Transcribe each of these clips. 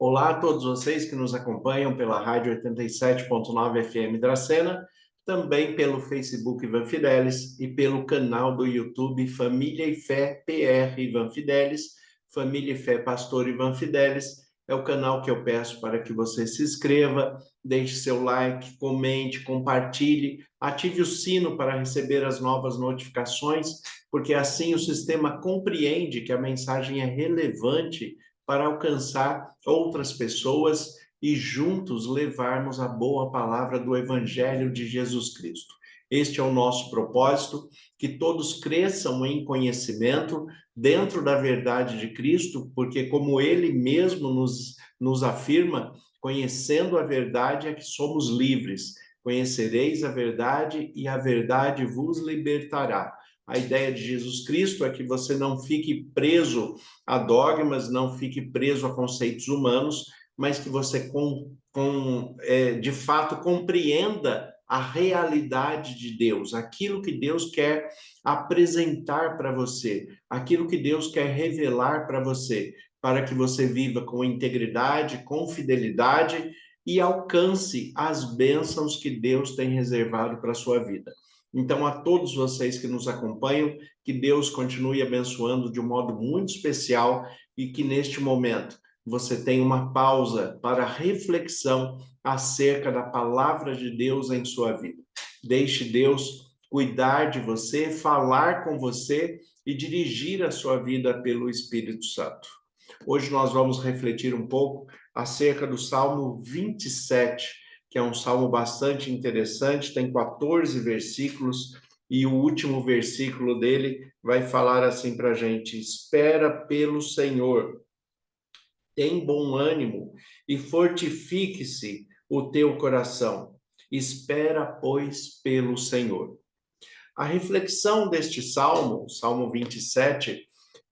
Olá a todos vocês que nos acompanham pela Rádio 87.9 FM Dracena, também pelo Facebook Ivan Fidelis e pelo canal do YouTube Família e Fé PR Ivan Fidelis, Família e Fé Pastor Ivan Fidelis. É o canal que eu peço para que você se inscreva, deixe seu like, comente, compartilhe, ative o sino para receber as novas notificações, porque assim o sistema compreende que a mensagem é relevante para alcançar outras pessoas e juntos levarmos a boa palavra do Evangelho de Jesus Cristo. Este é o nosso propósito, que todos cresçam em conhecimento dentro da verdade de Cristo, porque como ele mesmo nos afirma, conhecendo a verdade é que somos livres. Conhecereis a verdade e a verdade vos libertará. A ideia de Jesus Cristo é que você não fique preso a dogmas, não fique preso a conceitos humanos, mas que você de fato compreenda a realidade de Deus, aquilo que Deus quer apresentar para você, aquilo que Deus quer revelar para você, para que você viva com integridade, com fidelidade e alcance as bênçãos que Deus tem reservado para a sua vida. Então, a todos vocês que nos acompanham, que Deus continue abençoando de um modo muito especial e que neste momento você tenha uma pausa para reflexão acerca da palavra de Deus em sua vida. Deixe Deus cuidar de você, falar com você e dirigir a sua vida pelo Espírito Santo. Hoje nós vamos refletir um pouco acerca do Salmo 27, que é um salmo bastante interessante, tem 14 versículos, e o último versículo dele vai falar assim para a gente: espera pelo Senhor, tem bom ânimo e fortifique-se o teu coração. Espera, pois, pelo Senhor. A reflexão deste salmo, Salmo 27,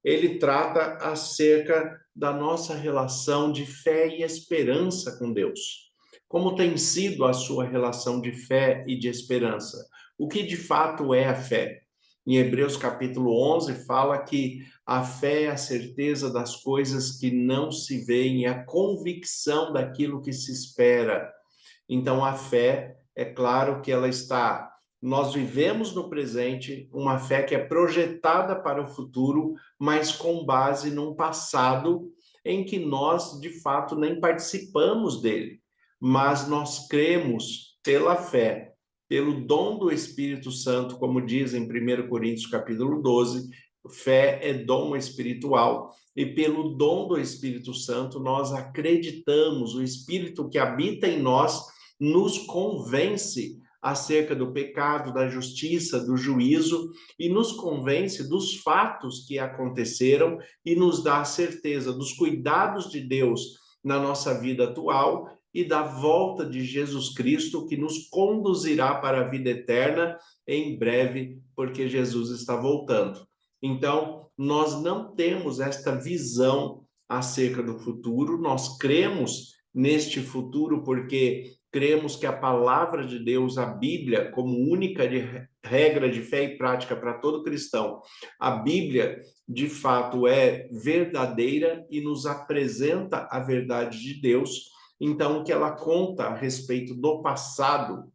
ele trata acerca da nossa relação de fé e esperança com Deus. Como tem sido a sua relação de fé e de esperança? O que de fato é a fé? Em Hebreus capítulo 11 fala que a fé é a certeza das coisas que não se veem e a convicção daquilo que se espera. Então a fé, é claro que ela está. Nós vivemos no presente uma fé que é projetada para o futuro, mas com base num passado em que nós, de fato, nem participamos dele. Mas nós cremos pela fé, pelo dom do Espírito Santo, como diz em 1 Coríntios capítulo 12, fé é dom espiritual, e pelo dom do Espírito Santo nós acreditamos, o Espírito que habita em nós nos convence acerca do pecado, da justiça, do juízo e nos convence dos fatos que aconteceram e nos dá a certeza dos cuidados de Deus na nossa vida atual e da volta de Jesus Cristo que nos conduzirá para a vida eterna em breve, porque Jesus está voltando. Então, nós não temos esta visão acerca do futuro, nós cremos neste futuro porque cremos que a palavra de Deus, a Bíblia, como única regra de fé e prática para todo cristão, a Bíblia, de fato, é verdadeira e nos apresenta a verdade de Deus. Então, o que ela conta a respeito do passado,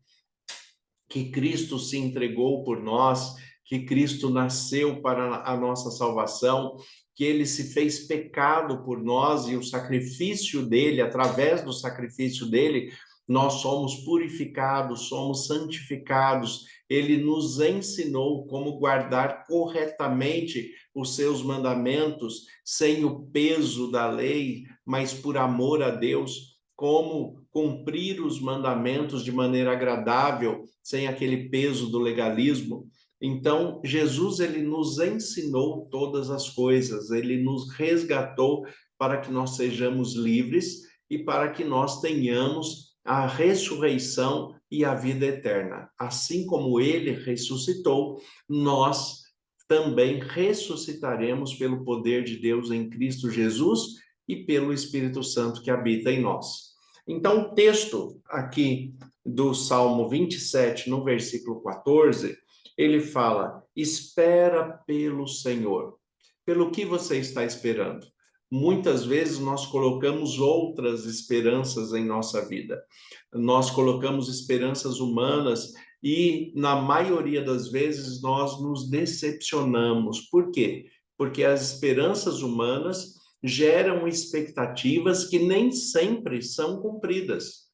que Cristo se entregou por nós, que Cristo nasceu para a nossa salvação, que ele se fez pecado por nós e o sacrifício dele, através do sacrifício dele, nós somos purificados, somos santificados. Ele nos ensinou como guardar corretamente os seus mandamentos, sem o peso da lei, mas por amor a Deus, como cumprir os mandamentos de maneira agradável, sem aquele peso do legalismo. Então, Jesus, ele nos ensinou todas as coisas, ele nos resgatou para que nós sejamos livres e para que nós tenhamos a ressurreição e a vida eterna. Assim como ele ressuscitou, nós também ressuscitaremos pelo poder de Deus em Cristo Jesus e pelo Espírito Santo que habita em nós. Então, o texto aqui do Salmo 27, no versículo 14, ele fala: espera pelo Senhor. Pelo que você está esperando? muitas vezes nós colocamos outras esperanças em nossa vida. Nós colocamos esperanças humanas e, na maioria das vezes, nós nos decepcionamos. Por quê? Porque as esperanças humanas geram expectativas que nem sempre são cumpridas.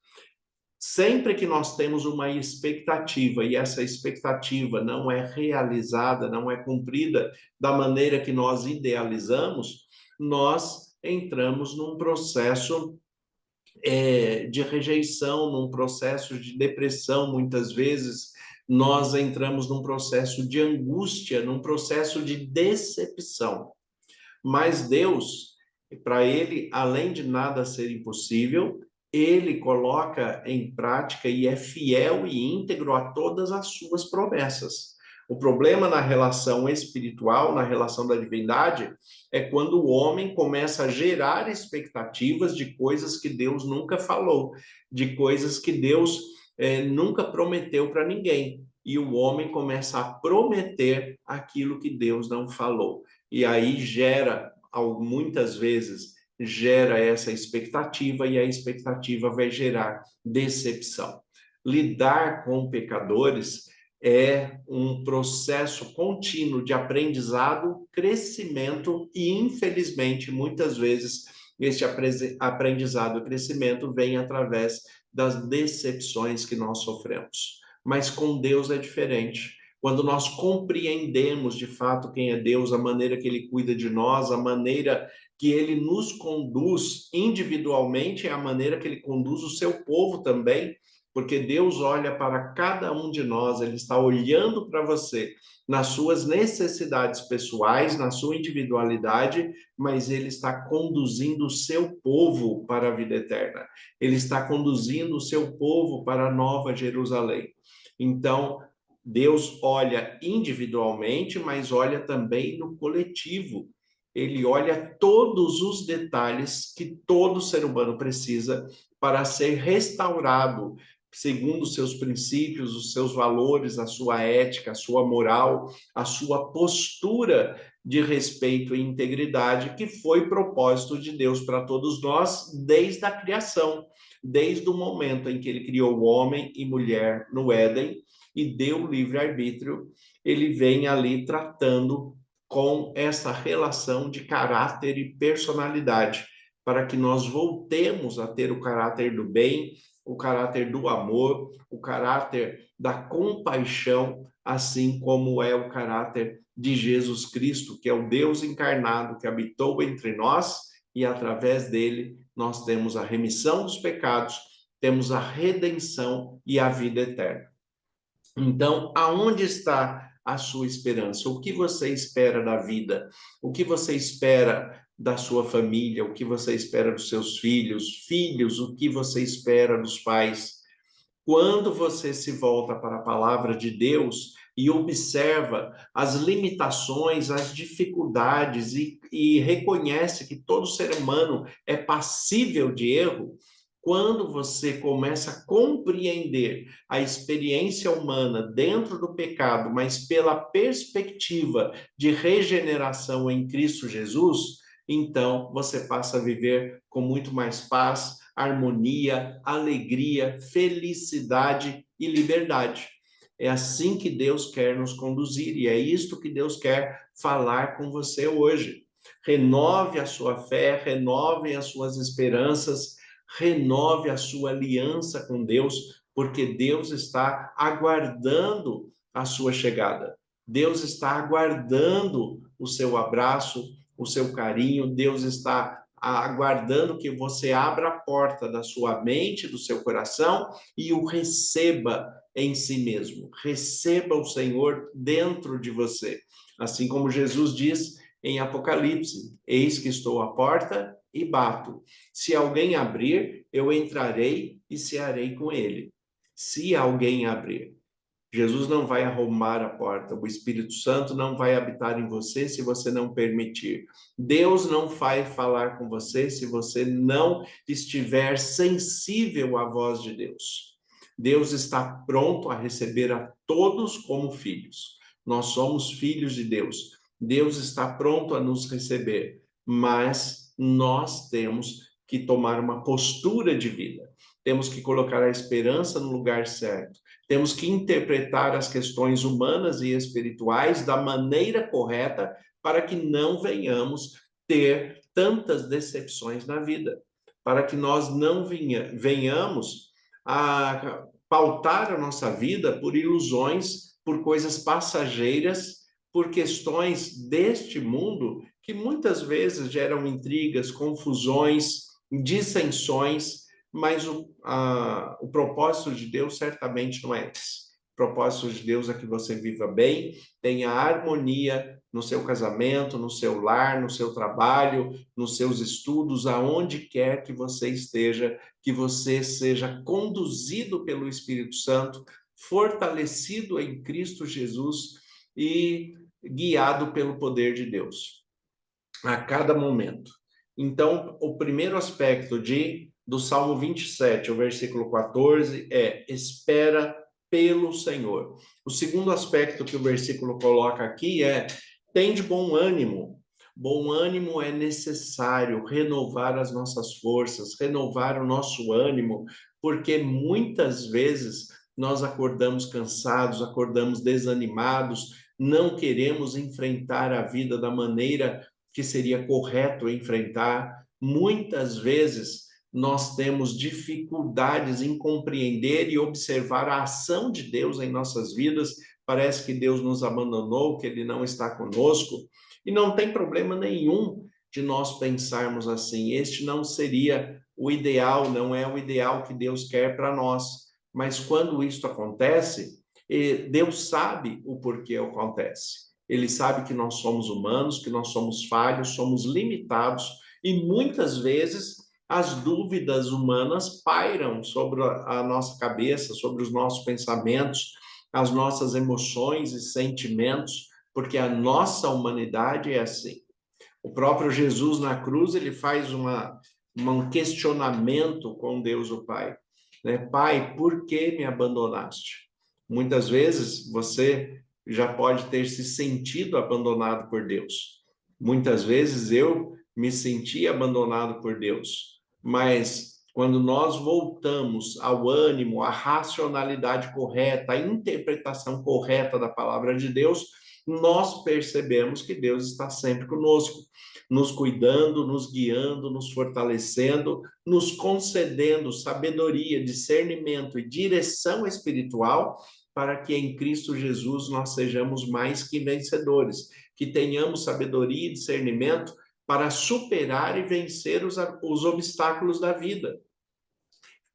Sempre que nós temos uma expectativa e essa expectativa não é realizada, não é cumprida da maneira que nós idealizamos, nós entramos num processo de rejeição, num processo de depressão, muitas vezes nós entramos num processo de angústia, num processo de decepção. Mas Deus, para ele, além de nada ser impossível, ele coloca em prática e é fiel e íntegro a todas as suas promessas. O problema na relação espiritual, na relação da divindade, é quando o homem começa a gerar expectativas de coisas que Deus nunca falou, de coisas que Deus nunca prometeu para ninguém. E o homem começa a prometer aquilo que Deus não falou. E aí gera, muitas vezes, gera essa expectativa e a expectativa vai gerar decepção. Lidar com pecadores é um processo contínuo de aprendizado, crescimento e, infelizmente, muitas vezes, este aprendizado e crescimento vem através das decepções que nós sofremos. Mas com Deus é diferente. Quando nós compreendemos de fato quem é Deus, a maneira que Ele cuida de nós, a maneira que Ele nos conduz individualmente, é a maneira que Ele conduz o seu povo também, porque Deus olha para cada um de nós, Ele está olhando para você nas suas necessidades pessoais, na sua individualidade, mas Ele está conduzindo o seu povo para a vida eterna. Ele está conduzindo o seu povo para a Nova Jerusalém. Então, Deus olha individualmente, mas olha também no coletivo. Ele olha todos os detalhes que todo ser humano precisa para ser restaurado, segundo os seus princípios, os seus valores, a sua ética, a sua moral, a sua postura de respeito e integridade, que foi propósito de Deus para todos nós desde a criação, desde o momento em que ele criou homem e mulher no Éden e deu o livre-arbítrio, ele vem ali tratando com essa relação de caráter e personalidade, para que nós voltemos a ter o caráter do bem, o caráter do amor, o caráter da compaixão, assim como é o caráter de Jesus Cristo, que é o Deus encarnado que habitou entre nós e através dele nós temos a remissão dos pecados, temos a redenção e a vida eterna. Então, aonde está a sua esperança? O que você espera da vida? O que você espera da sua família? O que você espera dos seus filhos? Filhos, o que você espera dos pais? Quando você se volta para a palavra de Deus e observa as limitações, as dificuldades e reconhece que todo ser humano é passível de erro, quando você começa a compreender a experiência humana dentro do pecado, mas pela perspectiva de regeneração em Cristo Jesus, então você passa a viver com muito mais paz, harmonia, alegria, felicidade e liberdade. É assim que Deus quer nos conduzir e é isto que Deus quer falar com você hoje. Renove a sua fé, renove as suas esperanças, renove a sua aliança com Deus, porque Deus está aguardando a sua chegada. Deus está aguardando o seu abraço, o seu carinho. Deus está aguardando que você abra a porta da sua mente, do seu coração e o receba em si mesmo. Receba o Senhor dentro de você. Assim como Jesus diz em Apocalipse: eis que estou à porta e bato. Se alguém abrir, eu entrarei e cearei com ele. Se alguém abrir. Jesus não vai arrombar a porta, o Espírito Santo não vai habitar em você se você não permitir. Deus não vai falar com você se você não estiver sensível à voz de Deus. Deus está pronto a receber a todos como filhos. Nós somos filhos de Deus. Deus está pronto a nos receber, mas nós temos que tomar uma postura de vida. Temos que colocar a esperança no lugar certo. Temos que interpretar as questões humanas e espirituais da maneira correta para que não venhamos ter tantas decepções na vida, para que nós não venhamos a pautar a nossa vida por ilusões, por coisas passageiras, por questões deste mundo que muitas vezes geram intrigas, confusões, dissensões, mas o propósito de Deus certamente não é esse. O propósito de Deus é que você viva bem, tenha harmonia no seu casamento, no seu lar, no seu trabalho, nos seus estudos, aonde quer que você esteja, que você seja conduzido pelo Espírito Santo, fortalecido em Cristo Jesus e guiado pelo poder de Deus a cada momento. Então, o primeiro aspecto do Salmo 27, o versículo 14, é espera pelo Senhor. O segundo aspecto que o versículo coloca aqui é tem de bom ânimo. Bom ânimo é necessário renovar as nossas forças, renovar o nosso ânimo, porque muitas vezes nós acordamos cansados, acordamos desanimados, não queremos enfrentar a vida da maneira que seria correto enfrentar. Muitas vezes nós temos dificuldades em compreender e observar a ação de Deus em nossas vidas. Parece que Deus nos abandonou, que Ele não está conosco. E não tem problema nenhum de nós pensarmos assim. Este não seria o ideal, não é o ideal que Deus quer para nós. Mas quando isso acontece, Deus sabe o porquê acontece. Ele sabe que nós somos humanos, que nós somos falhos, somos limitados e muitas vezes as dúvidas humanas pairam sobre a nossa cabeça, sobre os nossos pensamentos, as nossas emoções e sentimentos, porque a nossa humanidade é assim. O próprio Jesus na cruz, ele faz um questionamento com Deus o Pai, né? Pai, por que me abandonaste? Muitas vezes você já pode ter se sentido abandonado por Deus. Muitas vezes eu me senti abandonado por Deus, mas quando nós voltamos ao ânimo, à racionalidade correta, à interpretação correta da palavra de Deus, nós percebemos que Deus está sempre conosco, nos cuidando, nos guiando, nos fortalecendo, nos concedendo sabedoria, discernimento e direção espiritual para que em Cristo Jesus nós sejamos mais que vencedores, que tenhamos sabedoria e discernimento para superar e vencer os obstáculos da vida,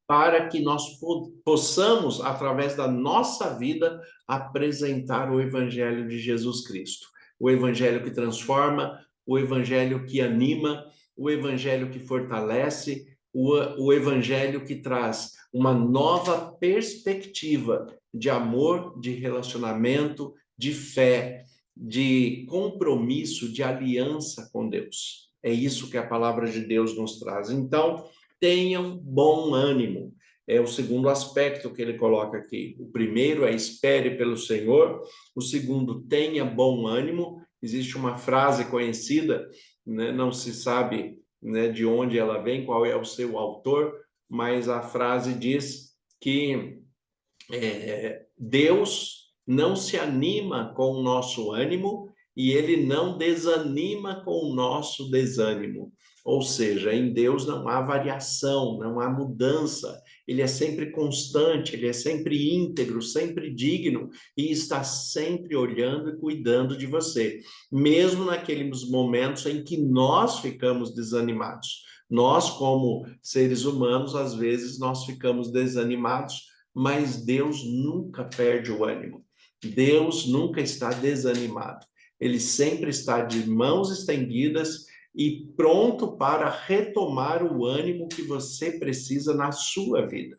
para que nós possamos, através da nossa vida, apresentar o Evangelho de Jesus Cristo. O Evangelho que transforma, o Evangelho que anima, o Evangelho que fortalece, o Evangelho que traz uma nova perspectiva de amor, de relacionamento, de fé, de compromisso, de aliança com Deus. É isso que a palavra de Deus nos traz. Então, tenham bom ânimo. É o segundo aspecto que ele coloca aqui. O primeiro é espere pelo Senhor. O segundo, tenha bom ânimo. Existe uma frase conhecida, né? Não se sabe, né, de onde ela vem, qual é o seu autor, mas a frase diz que Deus não se anima com o nosso ânimo e ele não desanima com o nosso desânimo. Ou seja, em Deus não há variação, não há mudança. Ele é sempre constante, ele é sempre íntegro, sempre digno e está sempre olhando e cuidando de você, mesmo naqueles momentos em que nós ficamos desanimados. Nós, como seres humanos, às vezes nós ficamos desanimados, mas Deus nunca perde o ânimo. Deus nunca está desanimado. Ele sempre está de mãos estendidas e pronto para retomar o ânimo que você precisa na sua vida.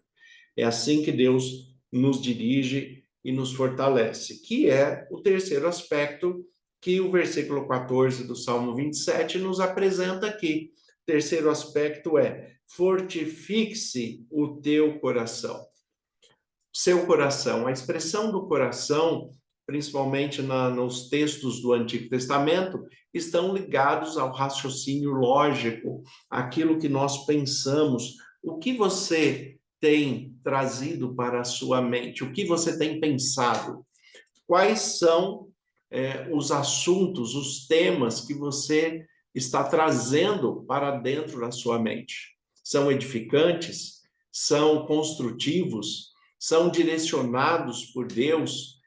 É assim que Deus nos dirige e nos fortalece, que é o terceiro aspecto que o versículo 14 do Salmo 27 nos apresenta aqui. O terceiro aspecto é: fortifique-se o teu coração. Seu coração. A expressão do coração principalmente nos textos do Antigo Testamento, estão ligados ao raciocínio lógico, aquilo que nós pensamos. O que você tem trazido para a sua mente? O que você tem pensado? Quais são os assuntos, os temas que você está trazendo para dentro da sua mente? São edificantes? São construtivos? São direcionados por Deus?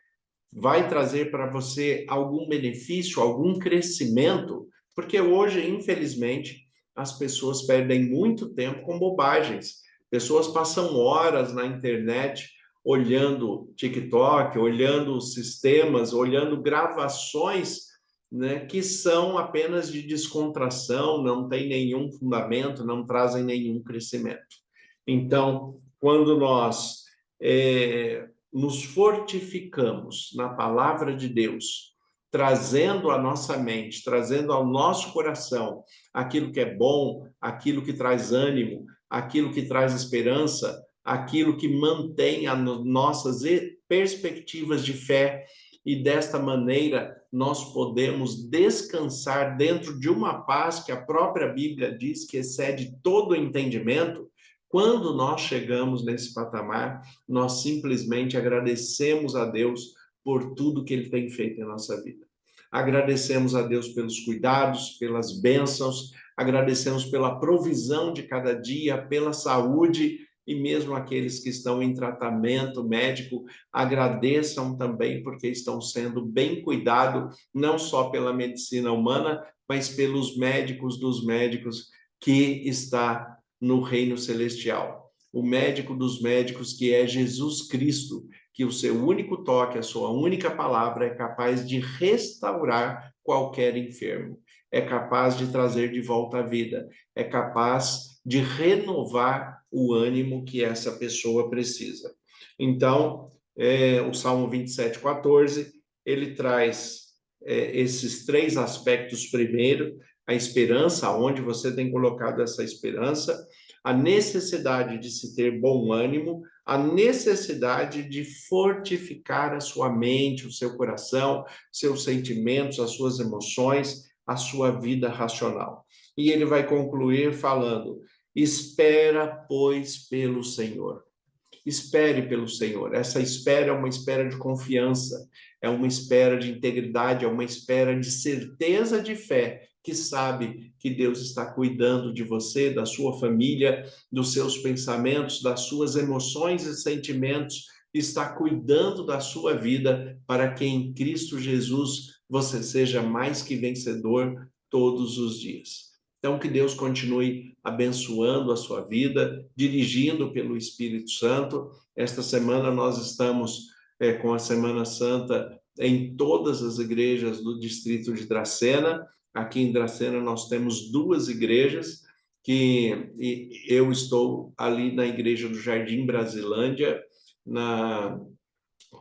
Vai trazer para você algum benefício, algum crescimento? Porque hoje, infelizmente, as pessoas perdem muito tempo com bobagens. Pessoas passam horas na internet olhando TikTok, olhando sistemas, olhando gravações, né, que são apenas de descontração, não tem nenhum fundamento, não trazem nenhum crescimento. Então, quando nós nos fortificamos na palavra de Deus, trazendo à nossa mente, trazendo ao nosso coração aquilo que é bom, aquilo que traz ânimo, aquilo que traz esperança, aquilo que mantém as nossas perspectivas de fé, e desta maneira nós podemos descansar dentro de uma paz que a própria Bíblia diz que excede todo o entendimento. Quando nós chegamos nesse patamar, nós simplesmente agradecemos a Deus por tudo que Ele tem feito em nossa vida. Agradecemos a Deus pelos cuidados, pelas bênçãos, agradecemos pela provisão de cada dia, pela saúde, e mesmo aqueles que estão em tratamento médico, agradeçam também porque estão sendo bem cuidados, não só pela medicina humana, mas pelos médicos dos médicos que está no reino celestial. O médico dos médicos, que é Jesus Cristo, que o seu único toque, a sua única palavra é capaz de restaurar qualquer enfermo, é capaz de trazer de volta a vida, é capaz de renovar o ânimo que essa pessoa precisa. Então, o Salmo 27:14, ele traz esses três aspectos. Primeiro, a esperança, onde você tem colocado essa esperança, a necessidade de se ter bom ânimo, a necessidade de fortificar a sua mente, o seu coração, seus sentimentos, as suas emoções, a sua vida racional. E ele vai concluir falando: espera, pois, pelo Senhor. Espere pelo Senhor. Essa espera é uma espera de confiança, é uma espera de integridade, é uma espera de certeza de fé, que sabe que Deus está cuidando de você, da sua família, dos seus pensamentos, das suas emoções e sentimentos, está cuidando da sua vida, para que em Cristo Jesus você seja mais que vencedor todos os dias. Então, que Deus continue abençoando a sua vida, dirigindo pelo Espírito Santo. Esta semana nós estamos com a Semana Santa em todas as igrejas do distrito de Dracena. Aqui em Dracena nós temos 2 igrejas, que eu estou ali na igreja do Jardim Brasilândia, na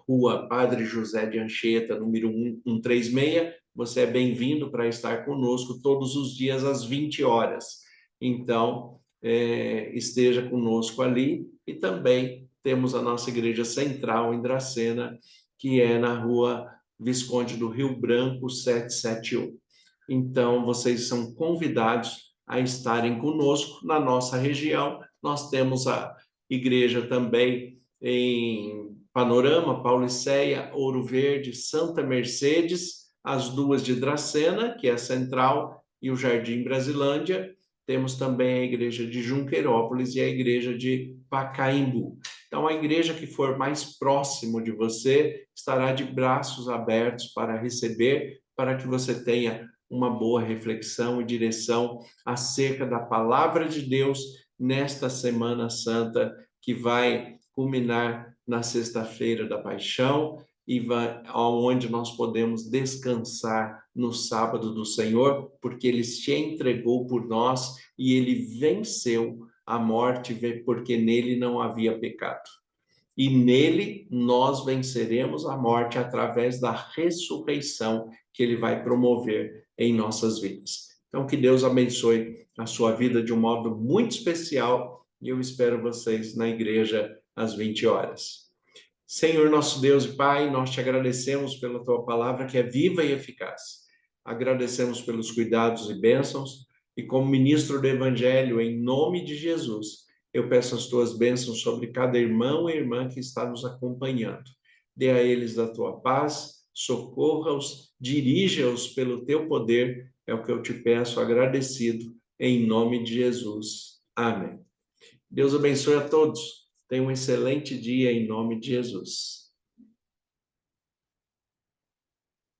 Rua Padre José de Anchieta, número 136. Você é bem-vindo para estar conosco todos os dias às 20 horas. Então, esteja conosco ali. E também temos a nossa igreja central em Dracena, que é na Rua Visconde do Rio Branco, 771. Então, vocês são convidados a estarem conosco na nossa região. Nós temos a igreja também em Panorama, Pauliceia, Ouro Verde, Santa Mercedes, as 2 de Dracena, que é a central, e o Jardim Brasilândia. Temos também a igreja de Junqueirópolis e a igreja de Pacaembu. Então, a igreja que for mais próximo de você estará de braços abertos para receber, para que você tenha uma boa reflexão e direção acerca da palavra de Deus nesta Semana Santa, que vai culminar na sexta-feira da Paixão, e onde nós podemos descansar no sábado do Senhor, porque Ele se entregou por nós e Ele venceu a morte, porque nele não havia pecado. E nele nós venceremos a morte através da ressurreição que Ele vai promover em nossas vidas. Então, que Deus abençoe a sua vida de um modo muito especial, e eu espero vocês na igreja às 20 horas. Senhor nosso Deus e Pai, nós te agradecemos pela tua palavra que é viva e eficaz. Agradecemos pelos cuidados e bênçãos, e como ministro do Evangelho, em nome de Jesus, eu peço as tuas bênçãos sobre cada irmão e irmã que está nos acompanhando. Dê a eles da tua paz, socorra-os, dirija-os pelo teu poder, é o que eu te peço, agradecido, em nome de Jesus. Amém. Deus abençoe a todos. Tenha um excelente dia em nome de Jesus.